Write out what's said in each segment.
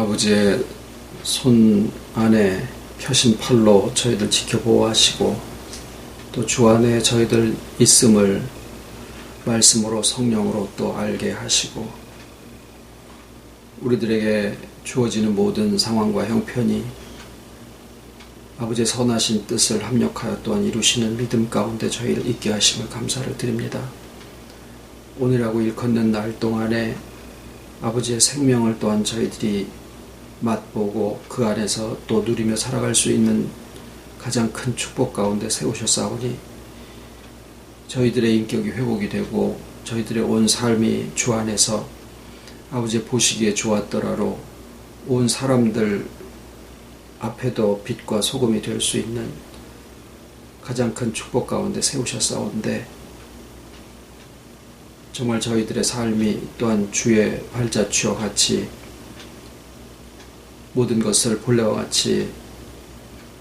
아버지의 손 안에 펴신 팔로 저희들 지켜보호하시고 또 주 안에 저희들 있음을 말씀으로 성령으로 또 알게 하시고 우리들에게 주어지는 모든 상황과 형편이 아버지의 선하신 뜻을 합력하여 또한 이루시는 믿음 가운데 저희를 있게 하심을 감사를 드립니다. 오늘하고 일컫는 날 동안에 아버지의 생명을 또한 저희들이 맛보고 그 안에서 또 누리며 살아갈 수 있는 가장 큰 축복 가운데 세우셨사오니 저희들의 인격이 회복이 되고 저희들의 온 삶이 주 안에서 아버지의 보시기에 좋았더라로 온 사람들 앞에도 빛과 소금이 될 수 있는 가장 큰 축복 가운데 세우셨사온데 정말 저희들의 삶이 또한 주의 발자취와 같이 모든 것을 본래와 같이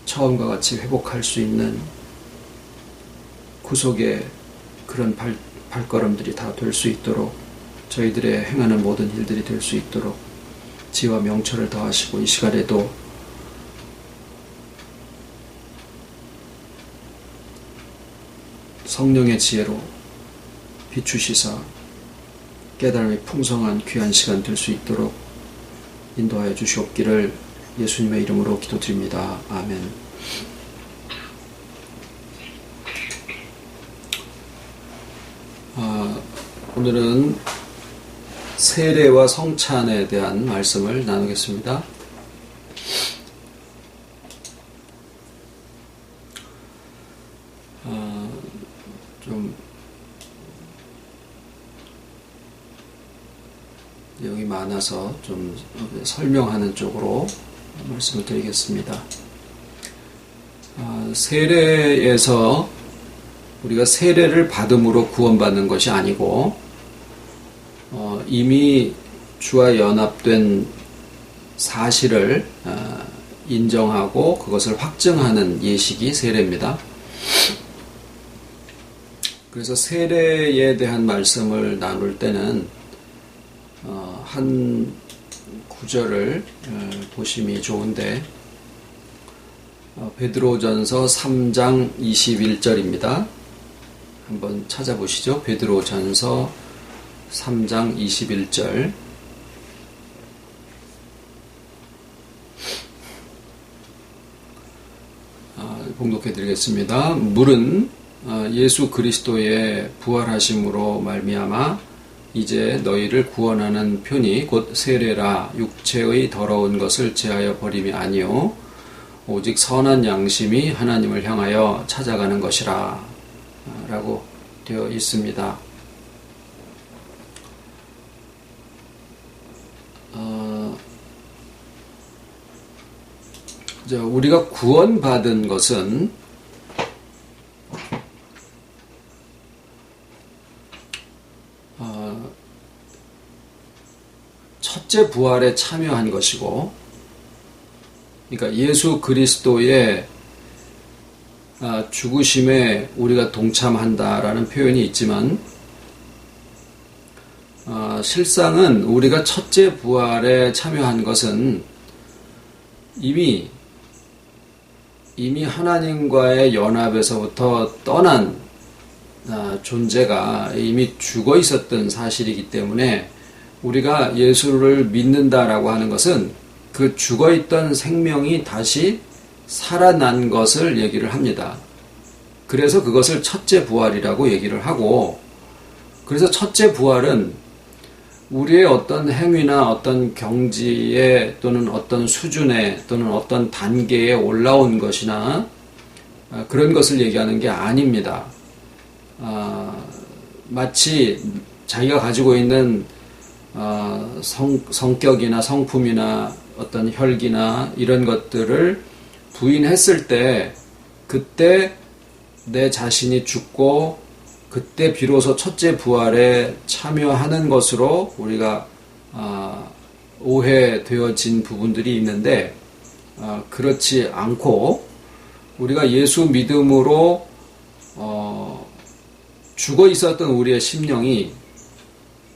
처음과 같이 회복할 수 있는 구속의 그런 발걸음들이 다 될 수 있도록 저희들의 행하는 모든 일들이 될 수 있도록 지혜와 명철을 더하시고 이 시간에도 성령의 지혜로 비추시사 깨달음이 풍성한 귀한 시간 될 수 있도록 인도하여 주시옵기를 예수님의 이름으로 기도드립니다. 아멘. 오늘은 세례와 성찬에 대한 말씀을 나누겠습니다. 좀 내용이 많아서 좀 설명하는 쪽으로 말씀을 드리겠습니다. 세례에서 우리가 세례를 받음으로 구원받는 것이 아니고 이미 주와 연합된 사실을 인정하고 그것을 확증하는 예식이 세례입니다. 그래서 세례에 대한 말씀을 나눌 때는 한 구절을 보심이 좋은데 베드로전서 3장 21절입니다. 한번 찾아보시죠. 베드로전서 3장 21절. 봉독해 드리겠습니다. 물은 예수 그리스도의 부활하심으로 말미암아 이제 너희를 구원하는 편이 곧 세례라. 육체의 더러운 것을 제하여 버림이 아니요 오직 선한 양심이 하나님을 향하여 찾아가는 것이라 라고 되어 있습니다. 우리가 구원받은 것은 첫째 부활에 참여한 것이고, 그러니까 예수 그리스도의 죽으심에 우리가 동참한다라는 표현이 있지만 실상은 우리가 첫째 부활에 참여한 것은 이미 하나님과의 연합에서부터 떠난 존재가 이미 죽어 있었던 사실이기 때문에 우리가 예수를 믿는다라고 하는 것은 그 죽어 있던 생명이 다시 살아난 것을 얘기를 합니다. 그래서 그것을 첫째 부활이라고 얘기를 하고, 그래서 첫째 부활은 우리의 어떤 행위나 어떤 경지에 또는 어떤 수준에 또는 어떤 단계에 올라온 것이나 그런 것을 얘기하는 게 아닙니다. 마치 자기가 가지고 있는 성격이나 성품이나 어떤 혈기나 이런 것들을 부인했을 때 그때 내 자신이 죽고 그때 비로소 첫째 부활에 참여하는 것으로 우리가 오해되어진 부분들이 있는데 그렇지 않고 우리가 예수 믿음으로 죽어 있었던 우리의 심령이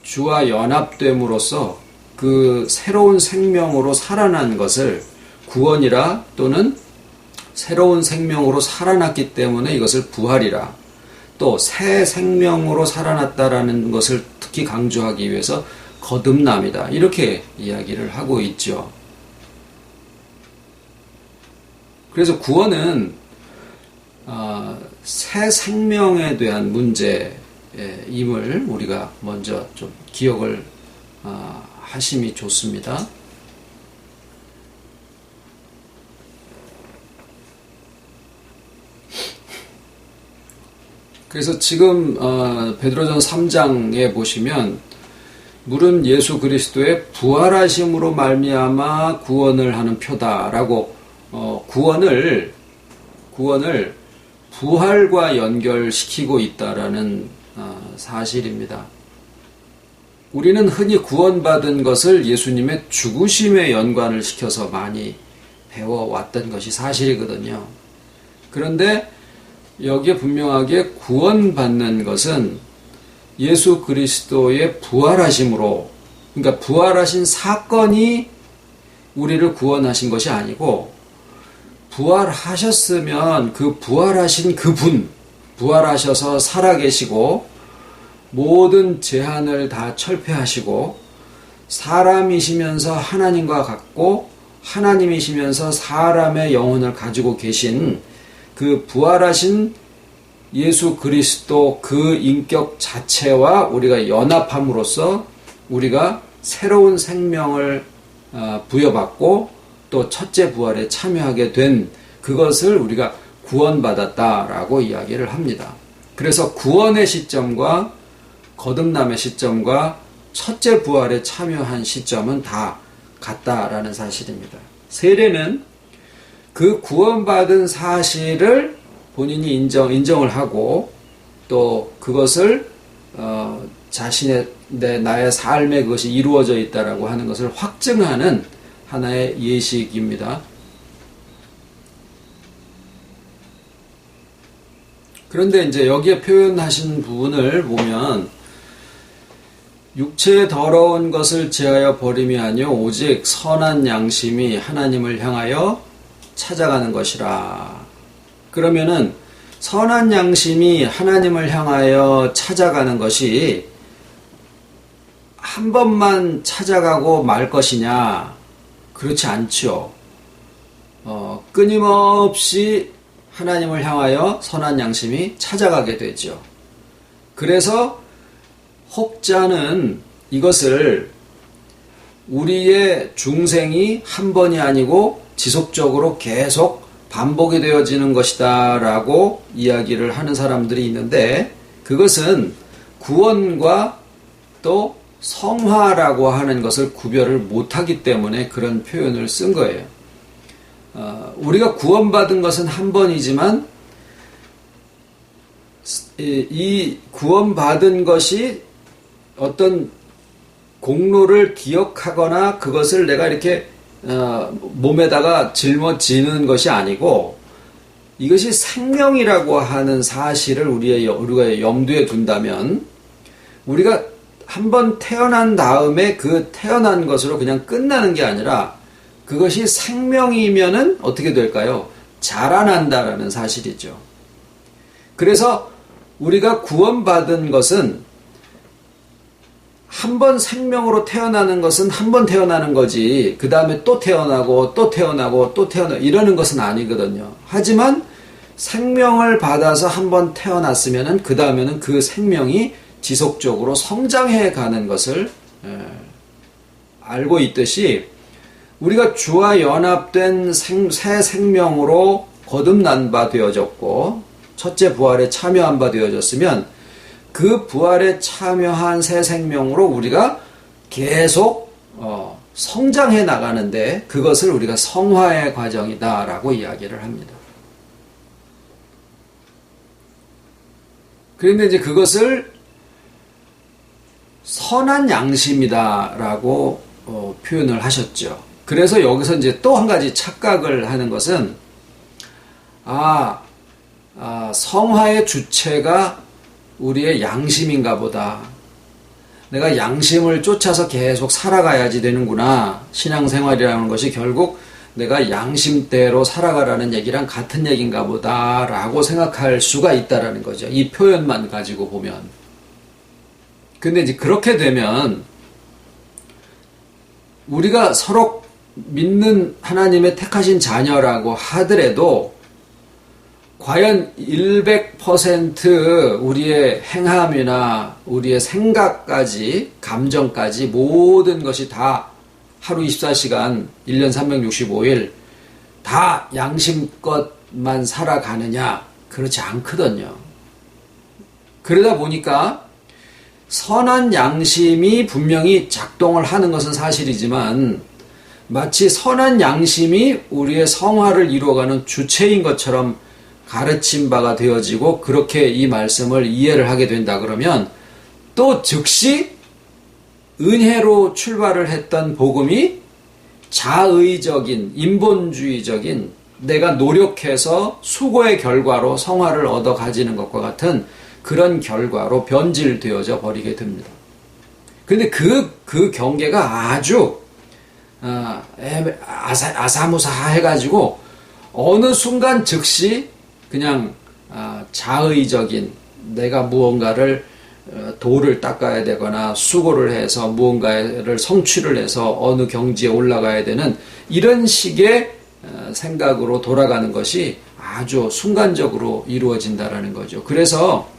주와 연합됨으로써 그 새로운 생명으로 살아난 것을 구원이라, 또는 새로운 생명으로 살아났기 때문에 이것을 부활이라, 또 새 생명으로 살아났다라는 것을 특히 강조하기 위해서 거듭남이다, 이렇게 이야기를 하고 있죠. 그래서 구원은 새 생명에 대한 문제임을 우리가 먼저 좀 기억을 하심이 좋습니다. 그래서 지금 베드로전 3장에 보시면 물은 예수 그리스도의 부활하심으로 말미암아 구원을 하는 표다라고 구원을 부활과 연결시키고 있다라는 사실입니다. 우리는 흔히 구원받은 것을 예수님의 죽으심에 연관을 시켜서 많이 배워왔던 것이 사실이거든요. 그런데 여기에 분명하게 구원받는 것은 예수 그리스도의 부활하심으로, 그러니까 부활하신 사건이 우리를 구원하신 것이 아니고, 부활하셨으면 그 부활하신 그분, 부활하셔서 살아계시고 모든 제한을 다 철폐하시고 사람이시면서 하나님과 같고 하나님이시면서 사람의 영혼을 가지고 계신 그 부활하신 예수 그리스도 그 인격 자체와 우리가 연합함으로써 우리가 새로운 생명을 부여받고 또 첫째 부활에 참여하게 된 그것을 우리가 구원받았다라고 이야기를 합니다. 그래서 구원의 시점과 거듭남의 시점과 첫째 부활에 참여한 시점은 다 같다라는 사실입니다. 세례는 그 구원받은 사실을 본인이 인정을 하고 또 그것을 자신의 나의 삶에 그것이 이루어져 있다라고 하는 것을 확증하는 하나의 예식입니다. 그런데 이제 여기에 표현하신 부분을 보면 육체의 더러운 것을 제하여 버림이 아니요 오직 선한 양심이 하나님을 향하여 찾아가는 것이라. 그러면은 선한 양심이 하나님을 향하여 찾아가는 것이 한 번만 찾아가고 말 것이냐? 그렇지 않죠. 끊임없이 하나님을 향하여 선한 양심이 찾아가게 되죠. 그래서 혹자는 이것을 우리의 중생이 한 번이 아니고 지속적으로 계속 반복이 되어지는 것이다 라고 이야기를 하는 사람들이 있는데, 그것은 구원과 또 성화라고 하는 것을 구별을 못하기 때문에 그런 표현을 쓴 거예요. 우리가 구원받은 것은 한 번이지만 이 구원받은 것이 어떤 공로를 기억하거나 그것을 내가 이렇게 몸에다가 짊어지는 것이 아니고, 이것이 생명이라고 하는 사실을 우리가 염두에 둔다면, 우리가 한번 태어난 다음에 그 태어난 것으로 그냥 끝나는 게 아니라 그것이 생명이면은 어떻게 될까요? 자라난다라는 사실이죠. 그래서 우리가 구원받은 것은 한 번 생명으로 태어나는 것은 한 번 태어나는 거지, 그 다음에 또 태어나고 또 태어나고 또 태어나고 이러는 것은 아니거든요. 하지만 생명을 받아서 한 번 태어났으면은 그 다음에는 그 생명이 지속적으로 성장해 가는 것을 알고 있듯이, 우리가 주와 연합된 새 생명으로 거듭난 바 되어졌고 첫째 부활에 참여한 바 되어졌으면 그 부활에 참여한 새 생명으로 우리가 계속 성장해 나가는데 그것을 우리가 성화의 과정이다라고 이야기를 합니다. 그런데 이제 그것을 선한 양심이다라고 표현을 하셨죠. 그래서 여기서 이제 또 한 가지 착각을 하는 것은, 성화의 주체가 우리의 양심인가 보다. 내가 양심을 쫓아서 계속 살아가야지 되는구나. 신앙생활이라는 것이 결국 내가 양심대로 살아가라는 얘기랑 같은 얘기인가 보다라고 생각할 수가 있다라는 거죠. 이 표현만 가지고 보면. 근데 이제 그렇게 되면 우리가 서로 믿는 하나님의 택하신 자녀라고 하더라도 과연 100% 우리의 행함이나 우리의 생각까지, 감정까지 모든 것이 다 하루 24시간, 1년 365일 다 양심껏만 살아가느냐? 그렇지 않거든요. 그러다 보니까 선한 양심이 분명히 작동을 하는 것은 사실이지만 마치 선한 양심이 우리의 성화를 이루어가는 주체인 것처럼 가르침 바가 되어지고 그렇게 이 말씀을 이해를 하게 된다 그러면 또 즉시 은혜로 출발을 했던 복음이 자의적인 인본주의적인 내가 노력해서 수고의 결과로 성화를 얻어 가지는 것과 같은 그런 결과로 변질되어져 버리게 됩니다. 근데 그 경계가 아주 아사무사해가지고 어느 순간 즉시 그냥 자의적인 내가 무언가를 도를 닦아야 되거나 수고를 해서 무언가를 성취를 해서 어느 경지에 올라가야 되는 이런 식의 생각으로 돌아가는 것이 아주 순간적으로 이루어진다라는 거죠. 그래서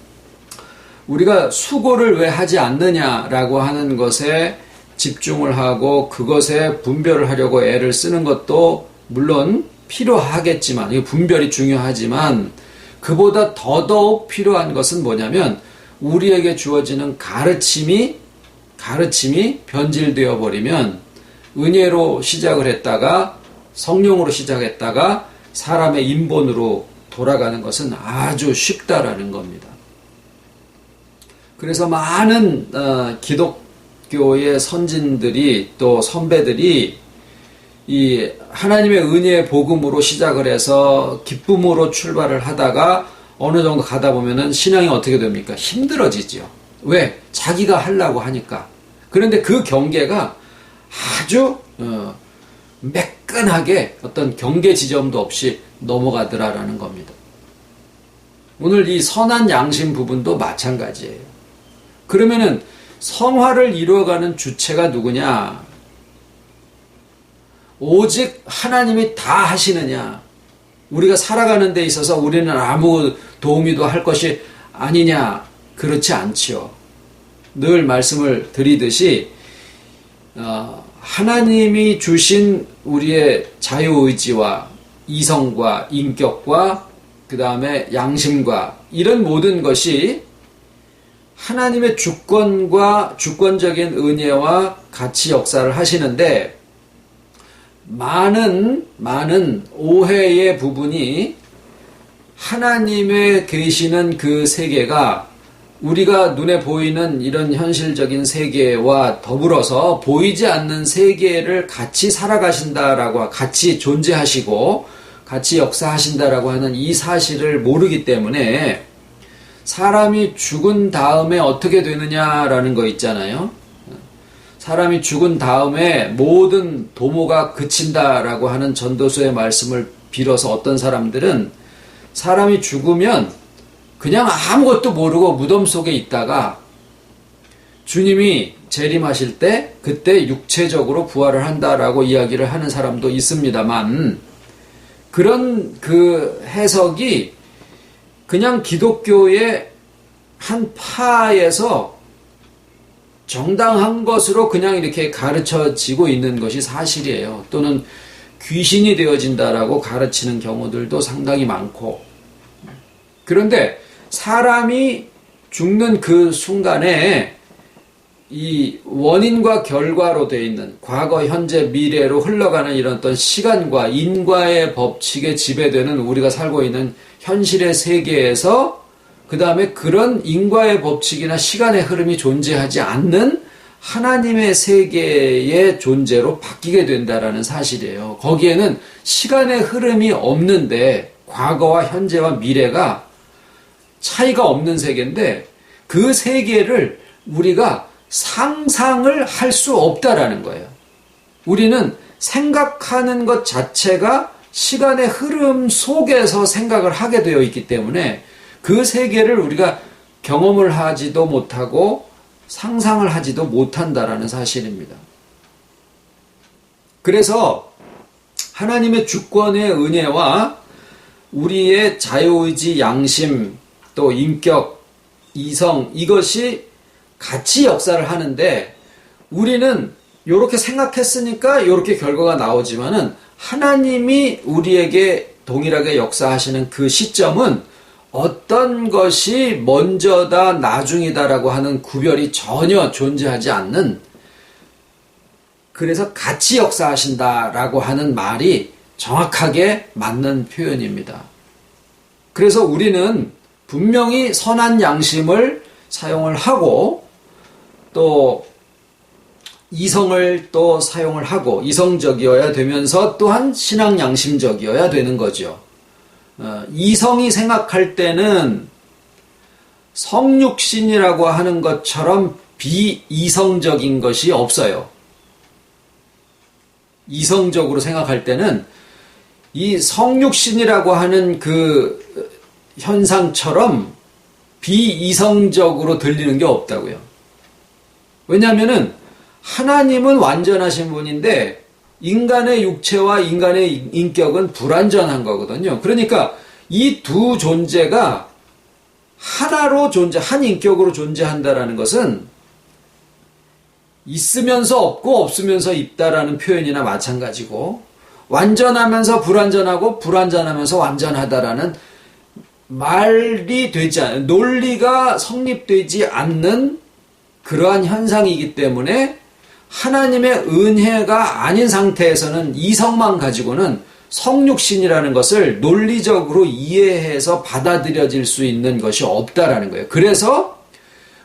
우리가 수고를 왜 하지 않느냐라고 하는 것에 집중을 하고 그것에 분별을 하려고 애를 쓰는 것도 물론 필요하겠지만, 이 분별이 중요하지만 그보다 더더욱 필요한 것은 뭐냐면 우리에게 주어지는 가르침이 변질되어 버리면 은혜로 시작을 했다가 성령으로 시작했다가 사람의 인본으로 돌아가는 것은 아주 쉽다라는 겁니다. 그래서 많은 기독교의 선진들이 또 선배들이 이 하나님의 은혜의 복음으로 시작을 해서 기쁨으로 출발을 하다가 어느 정도 가다 보면은 신앙이 어떻게 됩니까? 힘들어지죠. 왜? 자기가 하려고 하니까. 그런데 그 경계가 아주 매끈하게 어떤 경계 지점도 없이 넘어가더라라는 겁니다. 오늘 이 선한 양심 부분도 마찬가지예요. 그러면은 성화를 이루어가는 주체가 누구냐? 오직 하나님이 다 하시느냐? 우리가 살아가는 데 있어서 우리는 아무 도우미도 할 것이 아니냐? 그렇지 않지요. 늘 말씀을 드리듯이 하나님이 주신 우리의 자유의지와 이성과 인격과 그 다음에 양심과 이런 모든 것이 하나님의 주권과 주권적인 은혜와 같이 역사를 하시는데 많은 오해의 부분이 하나님의 계시는 그 세계가 우리가 눈에 보이는 이런 현실적인 세계와 더불어서 보이지 않는 세계를 같이 살아가신다라고, 같이 존재하시고 같이 역사하신다라고 하는 이 사실을 모르기 때문에 사람이 죽은 다음에 어떻게 되느냐라는 거 있잖아요. 사람이 죽은 다음에 모든 도모가 그친다라고 하는 전도서의 말씀을 빌어서 어떤 사람들은 사람이 죽으면 그냥 아무것도 모르고 무덤 속에 있다가 주님이 재림하실 때 그때 육체적으로 부활을 한다라고 이야기를 하는 사람도 있습니다만 그런 그 해석이 그냥 기독교의 한 파에서 정당한 것으로 그냥 이렇게 가르쳐지고 있는 것이 사실이에요. 또는 귀신이 되어진다라고 가르치는 경우들도 상당히 많고. 그런데 사람이 죽는 그 순간에 이 원인과 결과로 되어 있는 과거, 현재, 미래로 흘러가는 이런 어떤 시간과 인과의 법칙에 지배되는 우리가 살고 있는 현실의 세계에서 그 다음에 그런 인과의 법칙이나 시간의 흐름이 존재하지 않는 하나님의 세계의 존재로 바뀌게 된다라는 사실이에요. 거기에는 시간의 흐름이 없는데 과거와 현재와 미래가 차이가 없는 세계인데 그 세계를 우리가 상상을 할 수 없다라는 거예요. 우리는 생각하는 것 자체가 시간의 흐름 속에서 생각을 하게 되어 있기 때문에 그 세계를 우리가 경험을 하지도 못하고 상상을 하지도 못한다라는 사실입니다. 그래서 하나님의 주권의 은혜와 우리의 자유의지, 양심, 또 인격, 이성, 이것이 같이 역사를 하는데 우리는 이렇게 생각했으니까 이렇게 결과가 나오지만은 하나님이 우리에게 동일하게 역사하시는 그 시점은 어떤 것이 먼저다, 나중이다라고 하는 구별이 전혀 존재하지 않는, 그래서 같이 역사하신다라고 하는 말이 정확하게 맞는 표현입니다. 그래서 우리는 분명히 선한 양심을 사용을 하고 또 이성을 또 사용을 하고 이성적이어야 되면서 또한 신앙 양심적이어야 되는 거죠. 이성이 생각할 때는 성육신이라고 하는 것처럼 비이성적인 것이 없어요. 이성적으로 생각할 때는 이 성육신이라고 하는 그 현상처럼 비이성적으로 들리는 게 없다고요. 왜냐하면은 하나님은 완전하신 분인데 인간의 육체와 인간의 인격은 불완전한 거거든요. 그러니까 이 두 존재가 하나로 한 인격으로 존재한다라는 것은 있으면서 없고 없으면서 있다라는 표현이나 마찬가지고, 완전하면서 불완전하고 불완전하면서 완전하다라는 말이 되지 않는, 논리가 성립되지 않는 그러한 현상이기 때문에 하나님의 은혜가 아닌 상태에서는 이성만 가지고는 성육신이라는 것을 논리적으로 이해해서 받아들여질 수 있는 것이 없다라는 거예요. 그래서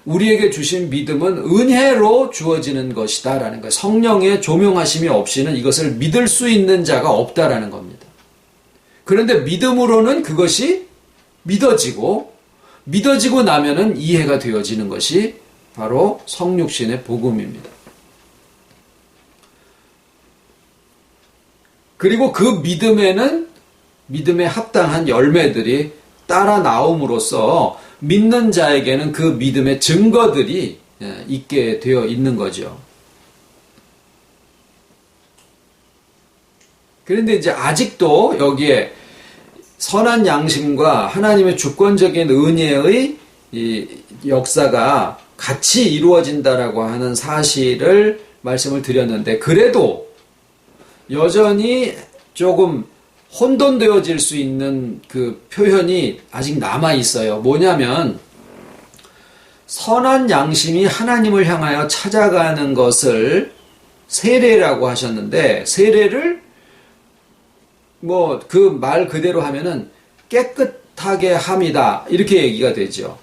우리에게 주신 믿음은 은혜로 주어지는 것이다라는 거예요. 성령의 조명하심이 없이는 이것을 믿을 수 있는 자가 없다라는 겁니다. 그런데 믿음으로는 그것이 믿어지고 나면은 이해가 되어지는 것이 바로 성육신의 복음입니다. 그리고 그 믿음에는 믿음에 합당한 열매들이 따라 나옴으로써 믿는 자에게는 그 믿음의 증거들이 있게 되어 있는 거죠. 그런데 이제 아직도 여기에 선한 양심과 하나님의 주권적인 은혜의 이 역사가 같이 이루어진다라고 하는 사실을 말씀을 드렸는데, 그래도 여전히 조금 혼돈되어질 수 있는 그 표현이 아직 남아 있어요. 뭐냐면 선한 양심이 하나님을 향하여 찾아가는 것을 세례라고 하셨는데, 세례를 뭐 그 말 그대로 하면은 깨끗하게 함이다 이렇게 얘기가 되죠.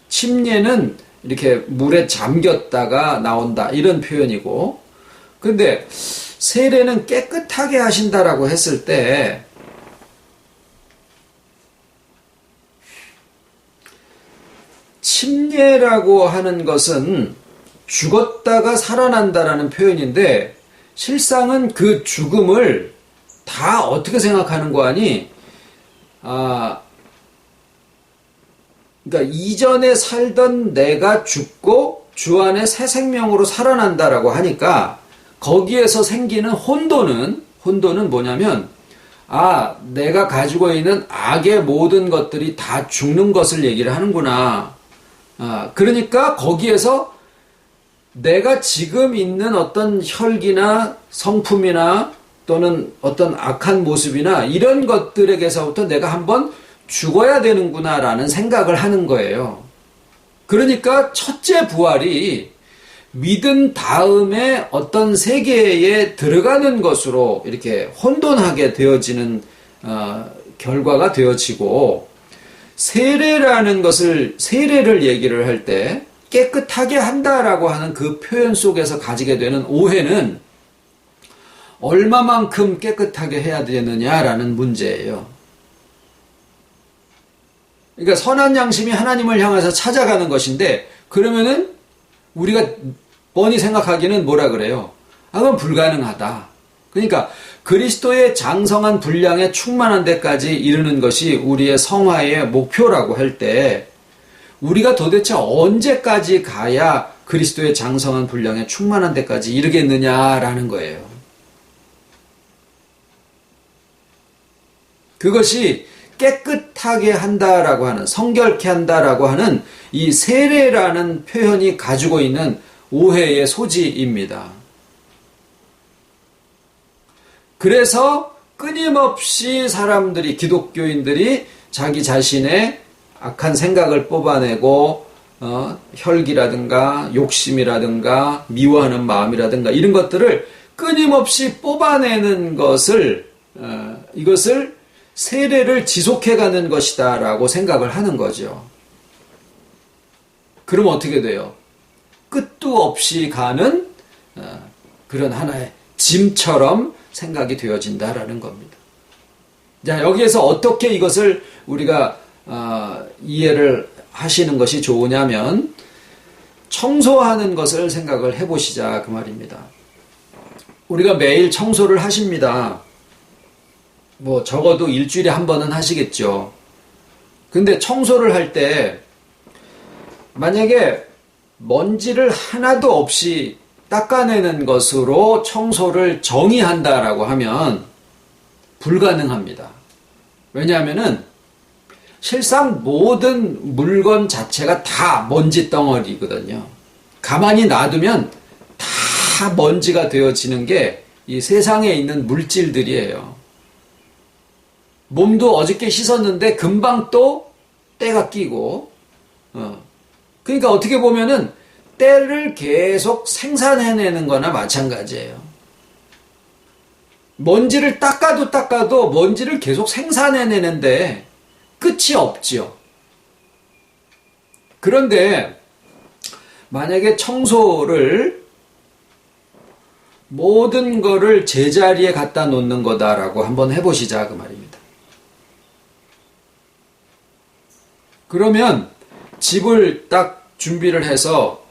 침례는 이렇게 물에 잠겼다가 나온다 이런 표현이고, 근데 세례는 깨끗하게 하신다라고 했을 때 침례라고 하는 것은 죽었다가 살아난다라는 표현인데, 실상은 그 죽음을 다 어떻게 생각하는 거 아니? 그러니까 이전에 살던 내가 죽고 주 안에 새 생명으로 살아난다라고 하니까 거기에서 생기는 혼돈은 뭐냐면, 내가 가지고 있는 악의 모든 것들이 다 죽는 것을 얘기를 하는구나. 그러니까 거기에서 내가 지금 있는 어떤 혈기나 성품이나 또는 어떤 악한 모습이나 이런 것들에게서부터 내가 한번 죽어야 되는구나라는 생각을 하는 거예요. 그러니까 첫째 부활이 믿은 다음에 어떤 세계에 들어가는 것으로 이렇게 혼돈하게 되어지는 결과가 되어지고, 세례라는 것을, 세례를 얘기를 할 때 깨끗하게 한다라고 하는 그 표현 속에서 가지게 되는 오해는 얼마만큼 깨끗하게 해야 되느냐라는 문제예요. 그러니까 선한 양심이 하나님을 향해서 찾아가는 것인데, 그러면은 우리가 뻔히 생각하기는 뭐라 그래요? 그건 불가능하다. 그러니까 그리스도의 장성한 분량에 충만한 데까지 이르는 것이 우리의 성화의 목표라고 할 때 우리가 도대체 언제까지 가야 그리스도의 장성한 분량에 충만한 데까지 이르겠느냐라는 거예요. 그것이 깨끗하게 한다라고 하는, 성결케 한다라고 하는 이 세례라는 표현이 가지고 있는 오해의 소지입니다. 그래서 끊임없이 사람들이, 기독교인들이 자기 자신의 악한 생각을 뽑아내고 혈기라든가 욕심이라든가 미워하는 마음이라든가 이런 것들을 끊임없이 뽑아내는 것을 이것을 세례를 지속해가는 것이다 라고 생각을 하는 거죠. 그럼 어떻게 돼요? 끝도 없이 가는 그런 하나의 짐처럼 생각이 되어진다라는 겁니다. 자, 여기에서 어떻게 이것을 우리가 이해를 하시는 것이 좋으냐면 청소하는 것을 생각을 해보시자 그 말입니다. 우리가 매일 청소를 하십니다. 뭐 적어도 일주일에 한 번은 하시겠죠. 근데 청소를 할 때 만약에 먼지를 하나도 없이 닦아내는 것으로 청소를 정의한다라고 하면 불가능합니다. 왜냐하면은 실상 모든 물건 자체가 다 먼지 덩어리거든요. 가만히 놔두면 다 먼지가 되어지는 게 이 세상에 있는 물질들이에요. 몸도 어저께 씻었는데 금방 또 때가 끼고, 그러니까 어떻게 보면은 때를 계속 생산해내는 거나 마찬가지예요. 먼지를 닦아도 먼지를 계속 생산해내는데 끝이 없지요. 그런데 만약에 청소를 모든 거를 제자리에 갖다 놓는 거다라고 한번 해보시자 그 말입니다. 그러면 집을 딱 준비를 해서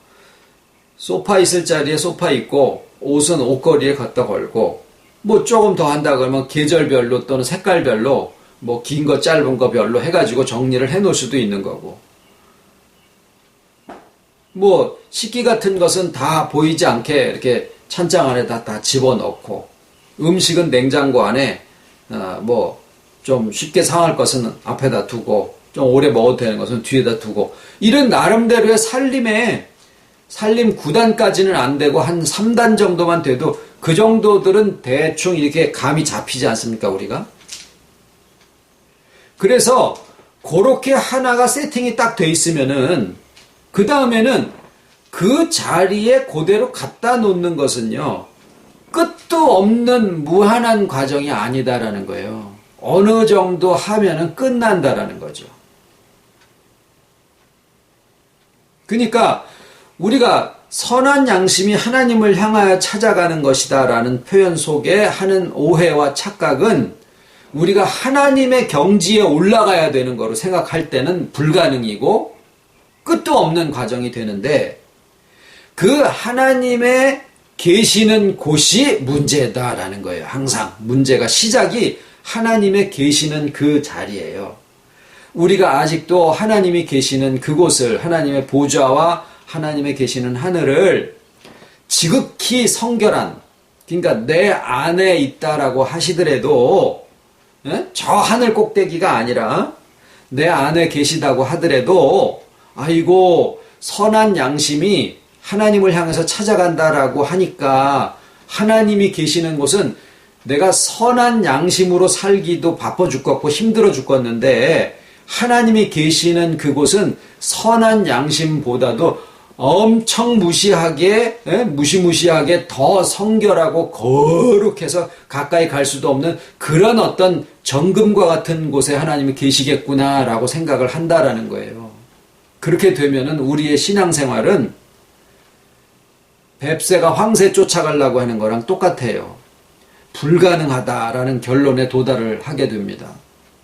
소파 있을 자리에 소파 있고 옷은 옷걸이에 갖다 걸고 뭐 조금 더 한다 그러면 계절별로 또는 색깔별로 뭐 긴 거 짧은 거 별로 해가지고 정리를 해 놓을 수도 있는 거고, 뭐 식기 같은 것은 다 보이지 않게 이렇게 찬장 안에다 다 집어넣고, 음식은 냉장고 안에 뭐 좀 쉽게 상할 것은 앞에다 두고 좀 오래 먹어도 되는 것은 뒤에다 두고, 이런 나름대로의 살림 9단까지는 안 되고 한 3단 정도만 돼도 그 정도들은 대충 이렇게 감이 잡히지 않습니까, 우리가? 그래서 그렇게 하나가 세팅이 딱 돼 있으면은 그 다음에는 그 자리에 그대로 갖다 놓는 것은요, 끝도 없는 무한한 과정이 아니다라는 거예요. 어느 정도 하면은 끝난다라는 거죠. 그러니까 우리가 선한 양심이 하나님을 향하여 찾아가는 것이다 라는 표현 속에 하는 오해와 착각은 우리가 하나님의 경지에 올라가야 되는 거로 생각할 때는 불가능이고 끝도 없는 과정이 되는데, 그 하나님의 계시는 곳이 문제다라는 거예요. 항상 문제가 시작이 하나님의 계시는 그 자리예요. 우리가 아직도 하나님이 계시는 그곳을, 하나님의 보좌와 하나님의 계시는 하늘을 지극히 성결한, 그러니까 내 안에 있다라고 하시더라도, 저 하늘 꼭대기가 아니라 내 안에 계시다고 하더라도, 아이고 선한 양심이 하나님을 향해서 찾아간다라고 하니까 하나님이 계시는 곳은 내가 선한 양심으로 살기도 바빠 죽겠고 힘들어 죽겠는데, 하나님이 계시는 그곳은 선한 양심보다도 엄청 무시무시하게 더 성결하고 거룩해서 가까이 갈 수도 없는 그런 어떤 정금과 같은 곳에 하나님이 계시겠구나라고 생각을 한다라는 거예요. 그렇게 되면은 우리의 신앙생활은 뱁새가 황새 쫓아가려고 하는 거랑 똑같아요. 불가능하다라는 결론에 도달을 하게 됩니다.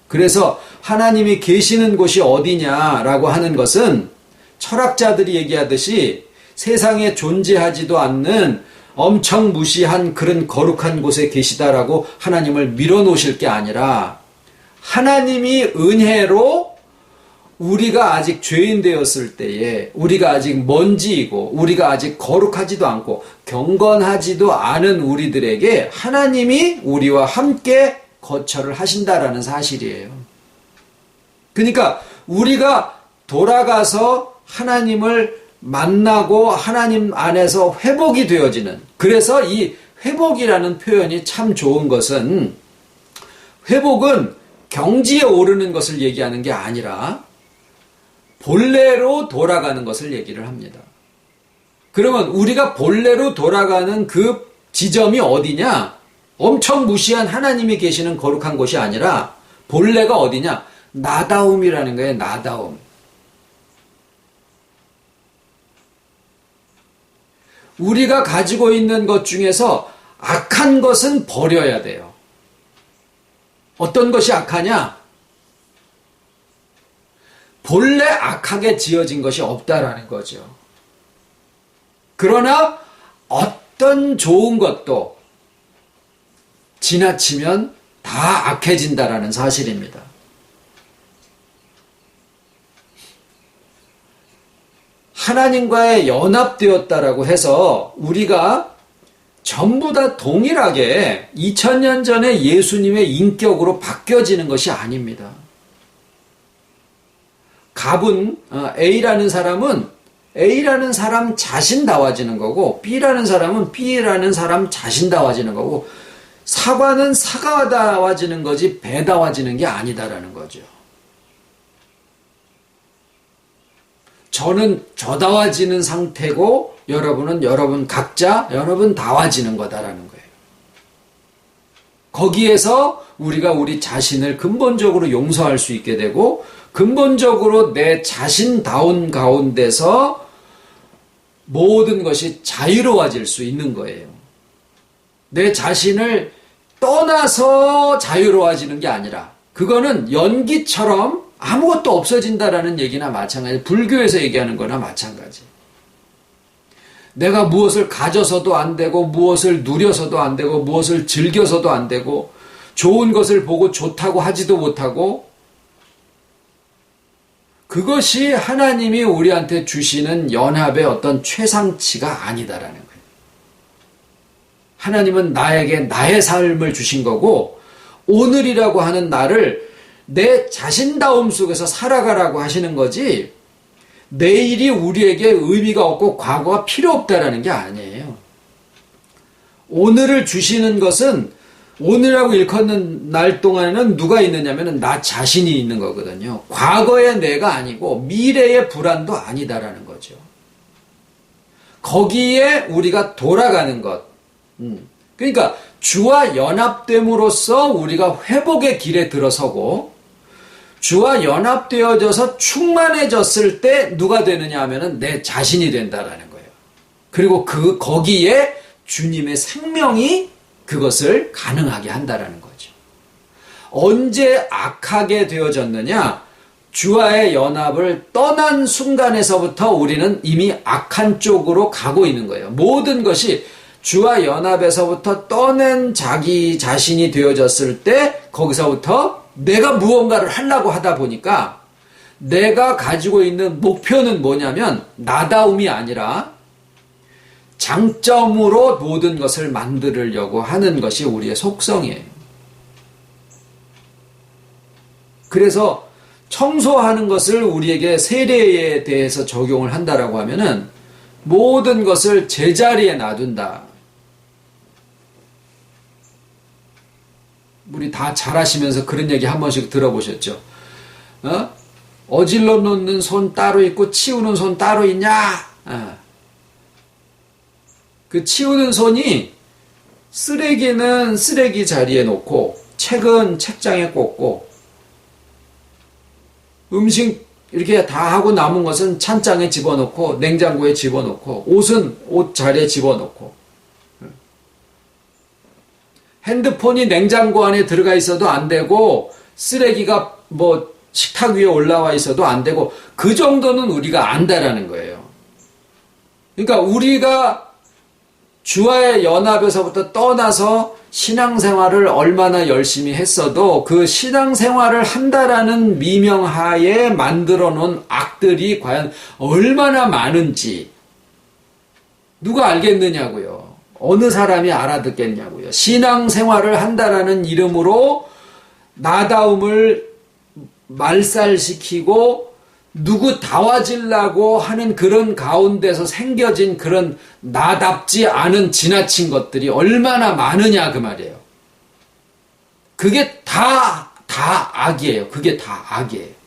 그래서 하나님이 계시는 곳이 어디냐라고 하는 것은 철학자들이 얘기하듯이 세상에 존재하지도 않는 엄청 무시한 그런 거룩한 곳에 계시다라고 하나님을 밀어놓으실 게 아니라 하나님이 은혜로 우리가 아직 죄인 되었을 때에 우리가 아직 먼지이고 우리가 아직 거룩하지도 않고 경건하지도 않은 우리들에게 하나님이 우리와 함께 거처를 하신다라는 사실이에요. 그러니까 우리가 돌아가서 하나님을 만나고 하나님 안에서 회복이 되어지는, 그래서 이 회복이라는 표현이 참 좋은 것은 회복은 경지에 오르는 것을 얘기하는 게 아니라 본래로 돌아가는 것을 얘기를 합니다. 그러면 우리가 본래로 돌아가는 그 지점이 어디냐? 엄청 무시한 하나님이 계시는 거룩한 곳이 아니라 본래가 어디냐? 나다움이라는 거예요. 나다움. 우리가 가지고 있는 것 중에서 악한 것은 버려야 돼요. 어떤 것이 악하냐? 본래 악하게 지어진 것이 없다라는 거죠. 그러나 어떤 좋은 것도 지나치면 다 악해진다라는 사실입니다. 하나님과의 연합되었다라고 해서 우리가 전부 다 동일하게 2000년 전에 예수님의 인격으로 바뀌어지는 것이 아닙니다. 갑은 A라는 사람 자신다워지는 거고 B라는 사람은 B라는 사람 자신다워지는 거고 사과는 사과다워지는 거지 배다워지는 게 아니다라는 거죠. 저는 저다워지는 상태고 여러분은 여러분 각자 여러분 다워지는 거다라는 거예요. 거기에서 우리가 우리 자신을 근본적으로 용서할 수 있게 되고 근본적으로 내 자신다운 가운데서 모든 것이 자유로워질 수 있는 거예요. 내 자신을 떠나서 자유로워지는 게 아니라 그거는 연기처럼 아무것도 없어진다라는 얘기나 마찬가지. 불교에서 얘기하는 거나 마찬가지. 내가 무엇을 가져서도 안 되고 무엇을 누려서도 안 되고 무엇을 즐겨서도 안 되고 좋은 것을 보고 좋다고 하지도 못하고 그것이 하나님이 우리한테 주시는 연합의 어떤 최상치가 아니다라는 거예요. 하나님은 나에게 나의 삶을 주신 거고 오늘이라고 하는 날을 내 자신다움 속에서 살아가라고 하시는 거지 내일이 우리에게 의미가 없고 과거가 필요 없다라는 게 아니에요. 오늘을 주시는 것은 오늘하고 일컫는 날 동안에는 누가 있느냐면 나 자신이 있는 거거든요. 과거의 내가 아니고 미래의 불안도 아니다라는 거죠. 거기에 우리가 돌아가는 것. 그러니까 주와 연합됨으로써 우리가 회복의 길에 들어서고 주와 연합되어져서 충만해졌을 때 누가 되느냐 하면은 내 자신이 된다라는 거예요. 그리고 거기에 주님의 생명이 그것을 가능하게 한다라는 거죠. 언제 악하게 되어졌느냐? 주와의 연합을 떠난 순간에서부터 우리는 이미 악한 쪽으로 가고 있는 거예요. 모든 것이 주와 연합에서부터 떠난 자기 자신이 되어졌을 때 거기서부터 내가 무언가를 하려고 하다 보니까 내가 가지고 있는 목표는 뭐냐면 나다움이 아니라 장점으로 모든 것을 만들려고 하는 것이 우리의 속성이에요. 그래서 청소하는 것을 우리에게 세례에 대해서 적용을 한다라고 하면은 모든 것을 제자리에 놔둔다. 우리 다 잘 아시면서 그런 얘기 한 번씩 들어보셨죠? 어질러 놓는 손 따로 있고 치우는 손 따로 있냐? 그 치우는 손이 쓰레기는 쓰레기 자리에 놓고 책은 책장에 꽂고 음식 이렇게 다 하고 남은 것은 찬장에 집어넣고 냉장고에 집어넣고 옷은 옷 자리에 집어넣고 핸드폰이 냉장고 안에 들어가 있어도 안 되고 쓰레기가 뭐 식탁 위에 올라와 있어도 안 되고 그 정도는 우리가 안다라는 거예요. 그러니까 우리가 주와의 연합에서부터 떠나서 신앙생활을 얼마나 열심히 했어도 그 신앙생활을 한다라는 미명하에 만들어 놓은 악들이 과연 얼마나 많은지 누가 알겠느냐고요. 어느 사람이 알아듣겠냐고요. 신앙생활을 한다라는 이름으로 나다움을 말살시키고 누구 다와지려고 하는 그런 가운데서 생겨진 그런 나답지 않은 지나친 것들이 얼마나 많으냐 그 말이에요. 그게 다 악이에요. 그게 다 악이에요.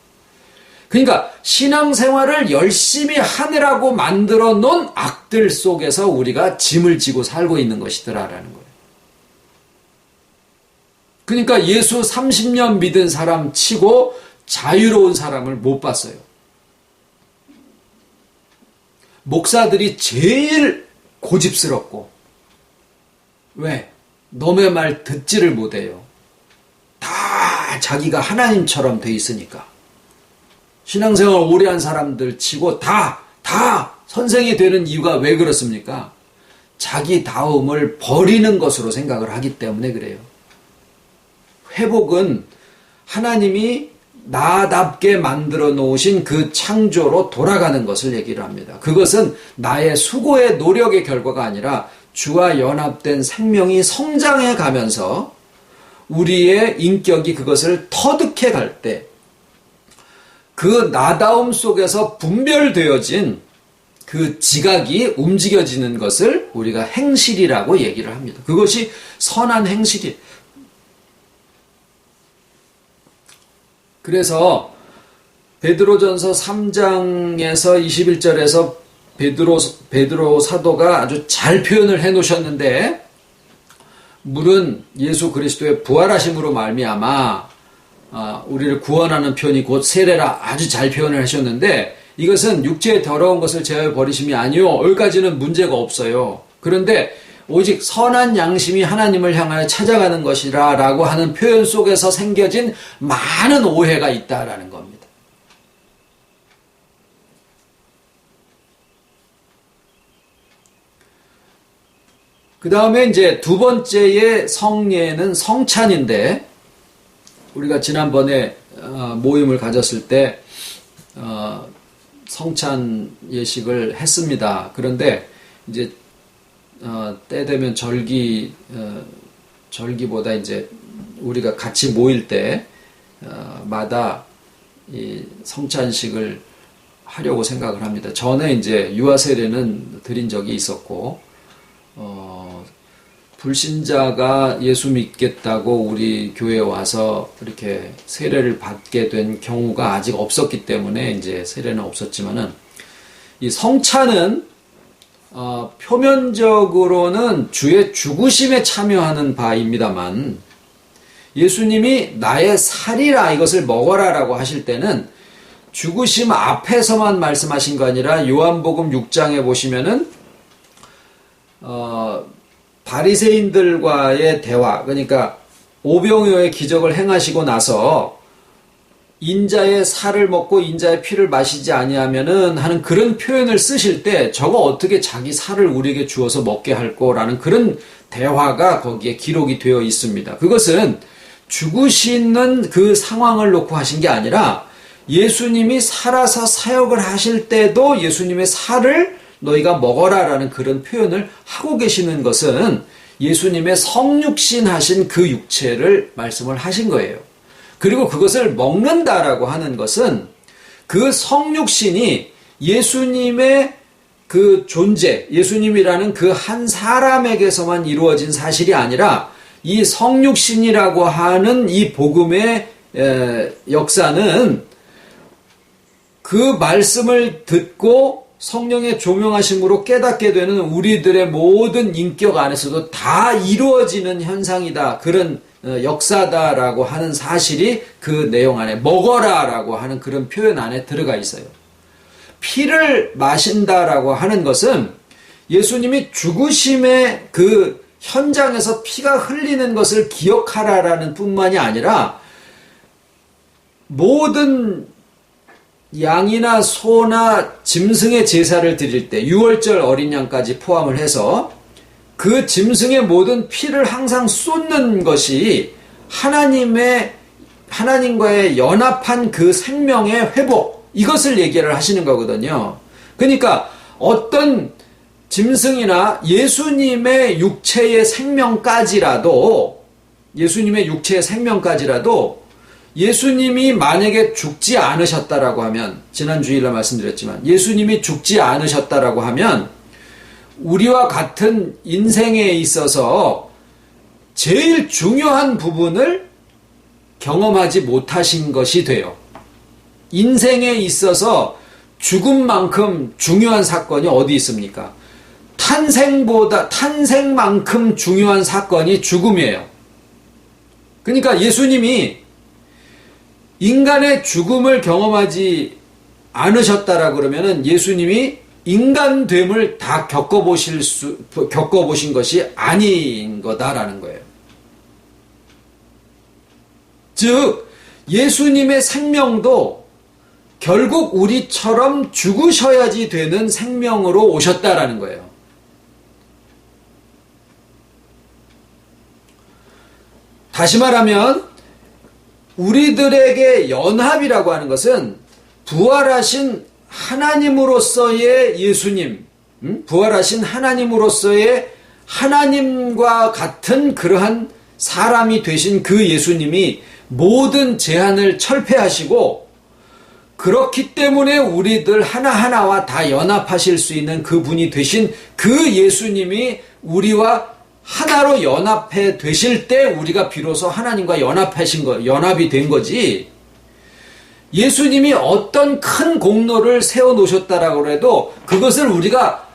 그러니까 신앙생활을 열심히 하느라고 만들어 놓은 악들 속에서 우리가 짐을 지고 살고 있는 것이더라라는 거예요. 그러니까 예수 30년 믿은 사람 치고 자유로운 사람을 못 봤어요. 목사들이 제일 고집스럽고, 왜? 너의 말 듣지를 못해요. 다 자기가 하나님처럼 돼 있으니까. 신앙생활 오래 한 사람들 치고 다 선생이 되는 이유가 왜 그렇습니까? 자기 다움을 버리는 것으로 생각을 하기 때문에 그래요. 회복은 하나님이 나답게 만들어 놓으신 그 창조로 돌아가는 것을 얘기를 합니다. 그것은 나의 수고의 노력의 결과가 아니라 주와 연합된 생명이 성장해 가면서 우리의 인격이 그것을 터득해 갈 때 그 나다움 속에서 분별되어진 그 지각이 움직여지는 것을 우리가 행실이라고 얘기를 합니다. 그것이 선한 행실이에요. 그래서 베드로전서 3장에서 21절에서 베드로 사도가 아주 잘 표현을 해 놓으셨는데, 물은 예수 그리스도의 부활하심으로 말미암아 우리를 구원하는 편이 곧 세례라, 아주 잘 표현을 하셨는데, 이것은 육체의 더러운 것을 제어해 버리심이 아니요, 여기까지는 문제가 없어요. 그런데 오직 선한 양심이 하나님을 향하여 찾아가는 것이라 라고 하는 표현 속에서 생겨진 많은 오해가 있다라는 겁니다. 그 다음에 이제 두 번째의 성례는 성찬인데, 우리가 지난번에 모임을 가졌을 때 성찬 예식을 했습니다. 그런데 이제 때 되면 절기보다 이제 우리가 같이 모일 때 마다 이 성찬식을 하려고 생각을 합니다. 전에 이제 유아 세례는 드린 적이 있었고, 불신자가 예수 믿겠다고 우리 교회에 와서 이렇게 세례를 받게 된 경우가 아직 없었기 때문에 이제 세례는 없었지만은, 이 성찬은 표면적으로는 주의 죽으심에 참여하는 바입니다만, 예수님이 나의 살이라 이것을 먹어라라고 하실 때는 죽으심 앞에서만 말씀하신 거 아니라 요한복음 6장에 보시면은 바리새인들과의 대화, 그러니까 오병이어의 기적을 행하시고 나서 인자의 살을 먹고 인자의 피를 마시지 아니하면은 하는 그런 표현을 쓰실 때, 저거 어떻게 자기 살을 우리에게 주어서 먹게 할 거라는 그런 대화가 거기에 기록이 되어 있습니다. 그것은 죽으시는 그 상황을 놓고 하신 게 아니라 예수님이 살아서 사역을 하실 때도 예수님의 살을 너희가 먹어라라는 그런 표현을 하고 계시는 것은 예수님의 성육신 하신 그 육체를 말씀을 하신 거예요. 그리고 그것을 먹는다라고 하는 것은 그 성육신이 예수님의 그 존재, 예수님이라는 그 한 사람에게서만 이루어진 사실이 아니라 이 성육신이라고 하는 이 복음의 역사는 그 말씀을 듣고 성령의 조명하심으로 깨닫게 되는 우리들의 모든 인격 안에서도 다 이루어지는 현상이다. 그런 역사다라고 하는 사실이 그 내용 안에, 먹어라라고 하는 그런 표현 안에 들어가 있어요. 피를 마신다라고 하는 것은 예수님이 죽으심의 그 현장에서 피가 흘리는 것을 기억하라라는 뿐만이 아니라 모든 양이나 소나 짐승의 제사를 드릴 때 6월절 어린 양까지 포함을 해서 그 짐승의 모든 피를 항상 쏟는 것이 하나님과의 연합한 그 생명의 회복, 이것을 얘기를 하시는 거거든요. 그러니까 어떤 짐승이나 예수님의 육체의 생명까지라도 예수님이 만약에 죽지 않으셨다라고 하면, 지난 주일날 말씀드렸지만 예수님이 죽지 않으셨다라고 하면 우리와 같은 인생에 있어서 제일 중요한 부분을 경험하지 못하신 것이 돼요. 인생에 있어서 죽음만큼 중요한 사건이 어디 있습니까? 탄생만큼 중요한 사건이 죽음이에요. 그러니까 예수님이 인간의 죽음을 경험하지 않으셨다라 그러면은 예수님이 인간됨을 다 겪어보신 것이 아닌 거다라는 거예요. 즉, 예수님의 생명도 결국 우리처럼 죽으셔야지 되는 생명으로 오셨다라는 거예요. 다시 말하면 우리들에게 연합이라고 하는 것은 부활하신 하나님으로서의 예수님, 부활하신 하나님으로서의 하나님과 같은 그러한 사람이 되신 그 예수님이 모든 제한을 철폐하시고, 그렇기 때문에 우리들 하나하나와 다 연합하실 수 있는 그분이 되신 그 예수님이 우리와 하나로 연합해 되실 때 우리가 비로소 하나님과 연합이 된 거지, 예수님이 어떤 큰 공로를 세워놓으셨다라고 해도 그것을 우리가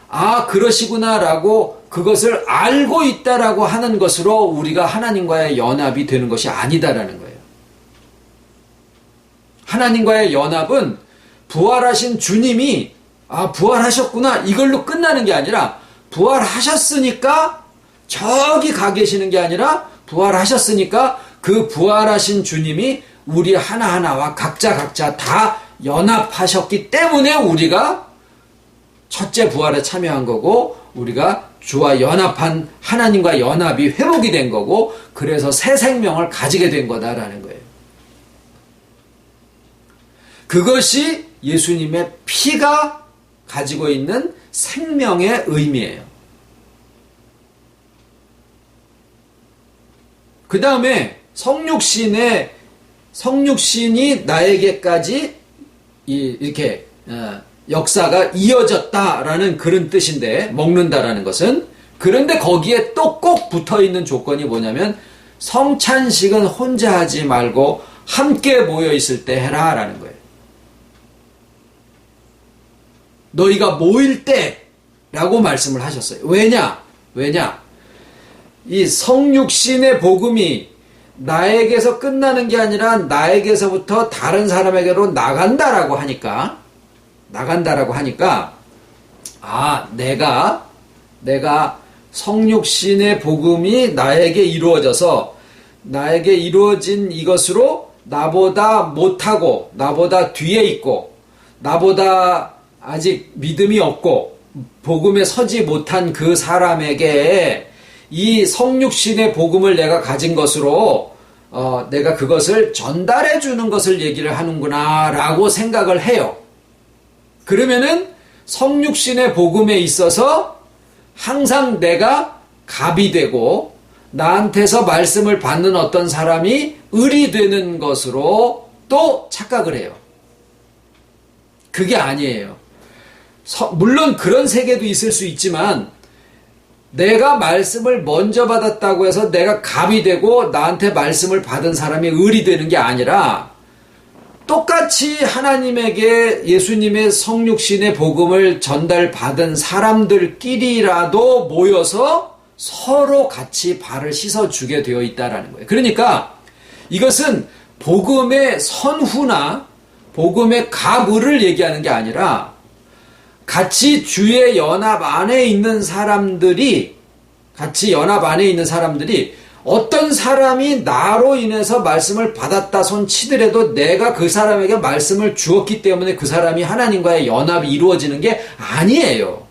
그러시구나라고 그것을 알고 있다라고 하는 것으로 우리가 하나님과의 연합이 되는 것이 아니다라는 거예요. 하나님과의 연합은 부활하신 주님이 부활하셨구나 이걸로 끝나는 게 아니라, 부활하셨으니까 저기 가 계시는 게 아니라, 부활하셨으니까 그 부활하신 주님이 우리 하나하나와 각자 다 연합하셨기 때문에 우리가 첫째 부활에 참여한 거고, 우리가 주와 연합한 하나님과 연합이 회복이 된 거고, 그래서 새 생명을 가지게 된 거다라는 거예요. 그것이 예수님의 피가 가지고 있는 생명의 의미예요. 그 다음에 성육신이 나에게까지 이렇게 역사가 이어졌다라는 그런 뜻인데, 먹는다라는 것은. 그런데 거기에 또 꼭 붙어있는 조건이 뭐냐면, 성찬식은 혼자 하지 말고 함께 모여있을 때 해라 라는 거예요. 너희가 모일 때 라고 말씀을 하셨어요. 왜냐? 이 성육신의 복음이 나에게서 끝나는 게 아니라 나에게서부터 다른 사람에게로 나간다라고 하니까 내가 성육신의 복음이 나에게 이루어져서, 나에게 이루어진 이것으로 나보다 못하고, 나보다 뒤에 있고, 나보다 아직 믿음이 없고 복음에 서지 못한 그 사람에게 이 성육신의 복음을 내가 가진 것으로 내가 그것을 전달해 주는 것을 얘기를 하는구나 라고 생각을 해요. 그러면은 성육신의 복음에 있어서 항상 내가 갑이 되고 나한테서 말씀을 받는 어떤 사람이 을이 되는 것으로 또 착각을 해요. 그게 아니에요. 물론 그런 세계도 있을 수 있지만, 내가 말씀을 먼저 받았다고 해서 내가 갑이 되고 나한테 말씀을 받은 사람이 을이 되는 게 아니라, 똑같이 하나님에게 예수님의 성육신의 복음을 전달받은 사람들끼리라도 모여서 서로 같이 발을 씻어주게 되어 있다는 거예요. 그러니까 이것은 복음의 선후나 복음의 갑을을 얘기하는 게 아니라, 같이 주의 연합 안에 있는 사람들이 어떤 사람이 나로 인해서 말씀을 받았다 손 치더라도 내가 그 사람에게 말씀을 주었기 때문에 그 사람이 하나님과의 연합이 이루어지는 게 아니에요.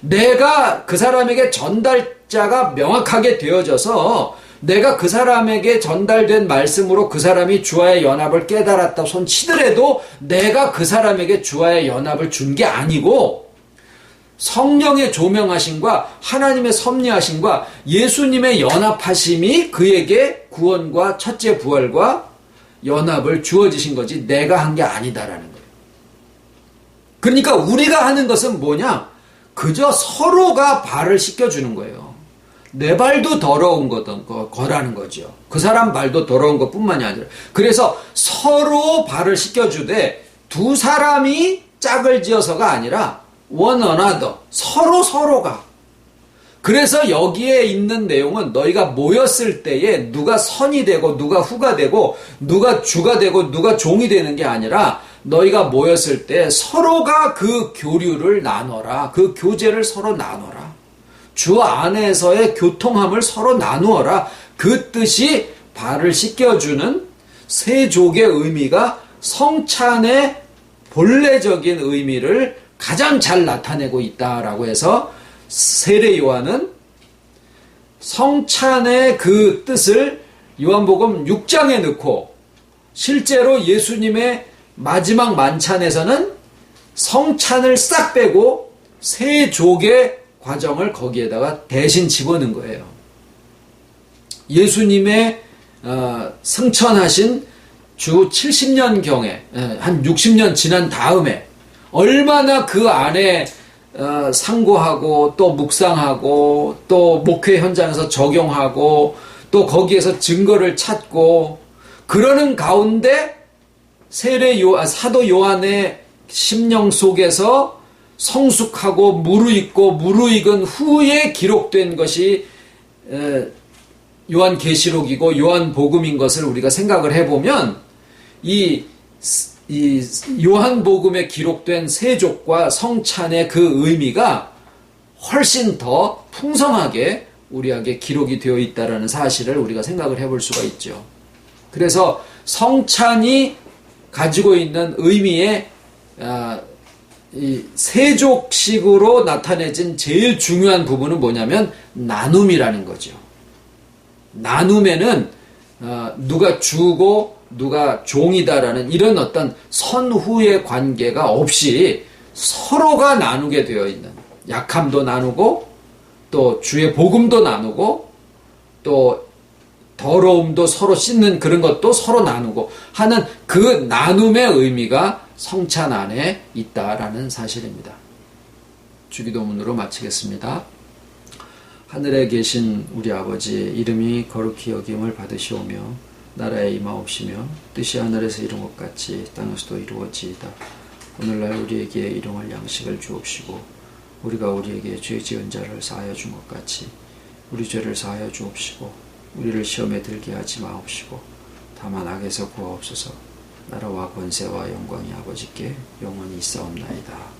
내가 그 사람에게 전달자가 명확하게 되어져서 내가 그 사람에게 전달된 말씀으로 그 사람이 주와의 연합을 깨달았다 손 치더라도 내가 그 사람에게 주와의 연합을 준 게 아니고 성령의 조명하심과 하나님의 섭리하심과 예수님의 연합하심이 그에게 구원과 첫째 부활과 연합을 주어지신 거지 내가 한 게 아니다라는 거예요. 그러니까 우리가 하는 것은 뭐냐? 그저 서로가 발을 씻겨주는 거예요. 내 발도 더러운 거라는 거죠. 그 사람 발도 더러운 것뿐만이 아니라 그래서 서로 발을 씻겨주되 두 사람이 짝을 지어서가 아니라 one another, 서로가. 그래서 여기에 있는 내용은 너희가 모였을 때에 누가 선이 되고 누가 후가 되고 누가 주가 되고 누가 종이 되는 게 아니라 너희가 모였을 때 서로가 그 교류를 나눠라. 그 교제를 서로 나눠라. 주 안에서의 교통함을 서로 나누어라. 그 뜻이 발을 씻겨주는 세족의 의미가 성찬의 본래적인 의미를 가장 잘 나타내고 있다라고 해서 세례 요한은 성찬의 그 뜻을 요한복음 6장에 넣고 실제로 예수님의 마지막 만찬에서는 성찬을 싹 빼고 세족의 과정을 거기에다가 대신 집어넣은 거예요. 예수님의 승천하신 주 70년경에 한 60년 지난 다음에 얼마나 그 안에 상고하고 또 묵상하고 또 목회 현장에서 적용하고 또 거기에서 증거를 찾고 그러는 가운데 사도 요한의 심령 속에서 성숙하고 무르익은 후에 기록된 것이 요한계시록이고 요한복음인 것을 우리가 생각을 해보면 이 요한복음에 기록된 세족과 성찬의 그 의미가 훨씬 더 풍성하게 우리에게 기록이 되어 있다는 사실을 우리가 생각을 해볼 수가 있죠. 그래서 성찬이 가지고 있는 의미의 이 세족식으로 나타내진 제일 중요한 부분은 뭐냐면 나눔이라는 거죠. 나눔에는 누가 주고 누가 종이다라는 이런 어떤 선후의 관계가 없이 서로가 나누게 되어 있는 약함도 나누고 또 주의 복음도 나누고 또 더러움도 서로 씻는 그런 것도 서로 나누고 하는 그 나눔의 의미가 성찬 안에 있다라는 사실입니다. 주기도문으로 마치겠습니다. 하늘에 계신 우리 아버지 이름이 거룩히 여김을 받으시오며 나라에 임하옵시며 뜻이 하늘에서 이룬 것 같이 땅에서도 이루어지이다. 오늘날 우리에게 일용할 양식을 주옵시고 우리가 우리에게 죄 지은 자를 사하여 준 것 같이 우리 죄를 사하여 주옵시고 우리를 시험에 들게 하지 마옵시고 다만 악에서 구하옵소서. 나라와 권세와 영광이 아버지께 영원히 있사옵나이다.